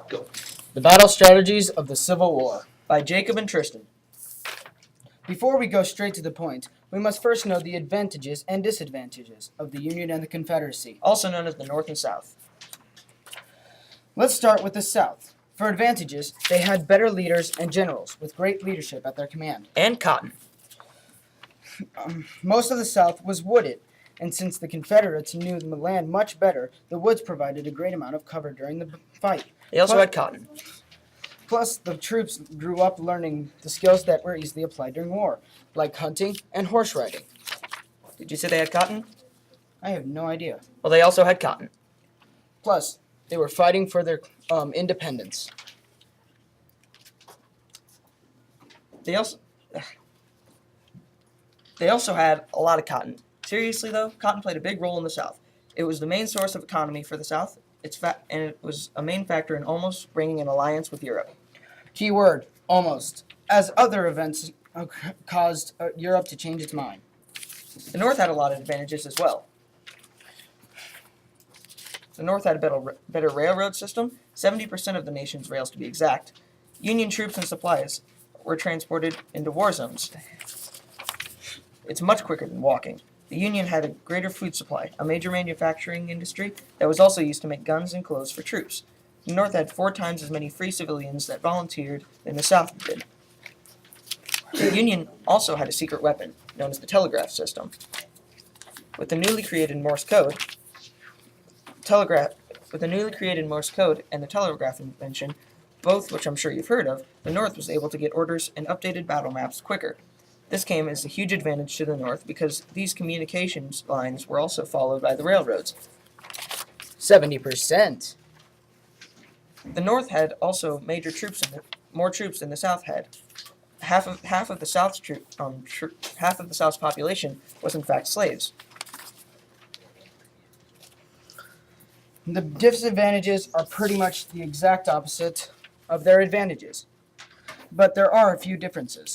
Go. The Battle Strategies of the Civil War. By Jacob and Tristan. Before we go straight to the point, we must first know the advantages and disadvantages of the Union and the Confederacy, also known as the North and South. Let's start with the South. For advantages, they had better leaders and generals with great leadership at their command. And cotton. Most of the South was wooded, and since the Confederates knew the land much better, the woods provided a great amount of cover during the fight. They also had cotton. Plus, the troops grew up learning the skills that were easily applied during war, like hunting and horse riding. Did you say they had cotton? I have no idea. Well, they also had cotton. Plus, they were fighting for their independence. They also had a lot of cotton. Seriously, though, cotton played a big role in the South. It was the main source of economy for the South, and it was a main factor in almost bringing an alliance with Europe. Key word, almost, as other events caused Europe to change its mind. The North had a lot of advantages as well. The North had a better railroad system, 70% of the nation's rails to be exact. Union troops and supplies were transported into war zones. It's much quicker than walking. The Union had a greater food supply, a major manufacturing industry that was also used to make guns and clothes for troops. The North had 4 times as many free civilians that volunteered than the South did. The Union also had a secret weapon, known as the telegraph system. With the newly created Morse code and the telegraph invention, both which I'm sure you've heard of, the North was able to get orders and updated battle maps quicker. This came as a huge advantage to the North because these communications lines were also followed by the railroads. 70%. The North had also more troops than the South had. Half of the South's population was in fact slaves. The disadvantages are pretty much the exact opposite of their advantages, but there are a few differences.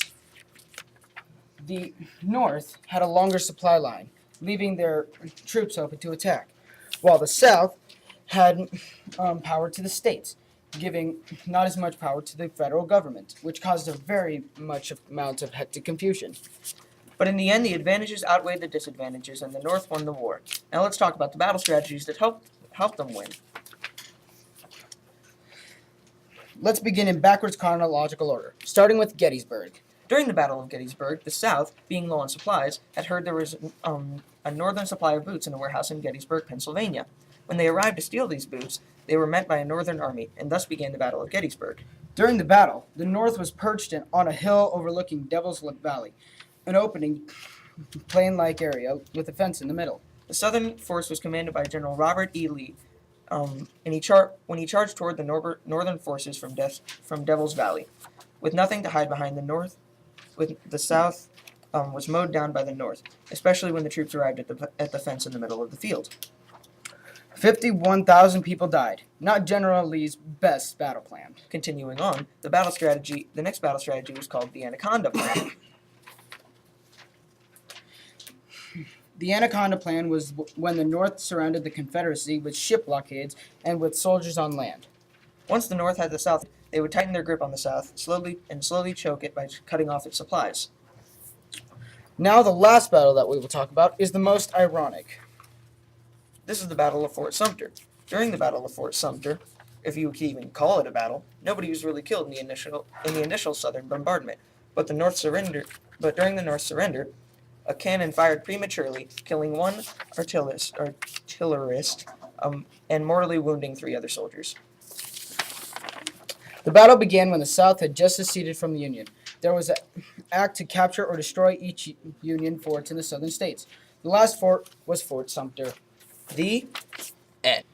The North had a longer supply line, leaving their troops open to attack, while the South had power to the states, giving not as much power to the federal government, which caused a very much amount of hectic confusion. But in the end, the advantages outweighed the disadvantages, and the North won the war. Now let's talk about the battle strategies that helped them win. Let's begin in backwards chronological order, starting with Gettysburg. During the Battle of Gettysburg, the South, being low on supplies, had heard there was a northern supply of boots in a warehouse in Gettysburg, Pennsylvania. When they arrived to steal these boots, they were met by a northern army, and thus began the Battle of Gettysburg. During the battle, the North was perched on a hill overlooking Devil's Valley, an opening, plain-like area with a fence in the middle. The Southern force was commanded by General Robert E. Lee, and when he charged toward the northern forces from Devil's Valley. With nothing to hide behind, the South was mowed down by the North, especially when the troops arrived at the fence in the middle of the field. 51,000 people died. Not General Lee's best battle plan. Continuing on, the next battle strategy was called the Anaconda Plan. The Anaconda Plan was when the North surrounded the Confederacy with ship blockades and with soldiers on land. Once the North had the South, they would tighten their grip on the South, slowly choke it by cutting off its supplies. Now the last battle that we will talk about is the most ironic. This is the Battle of Fort Sumter. During the Battle of Fort Sumter, if you could even call it a battle, nobody was really killed in the initial Southern bombardment. But during the North's surrender, a cannon fired prematurely, killing 1 artillerist, and mortally wounding 3 other soldiers. The battle began when the South had just seceded from the Union. There was an act to capture or destroy each Union forts in the southern states. The last fort was Fort Sumter. The end.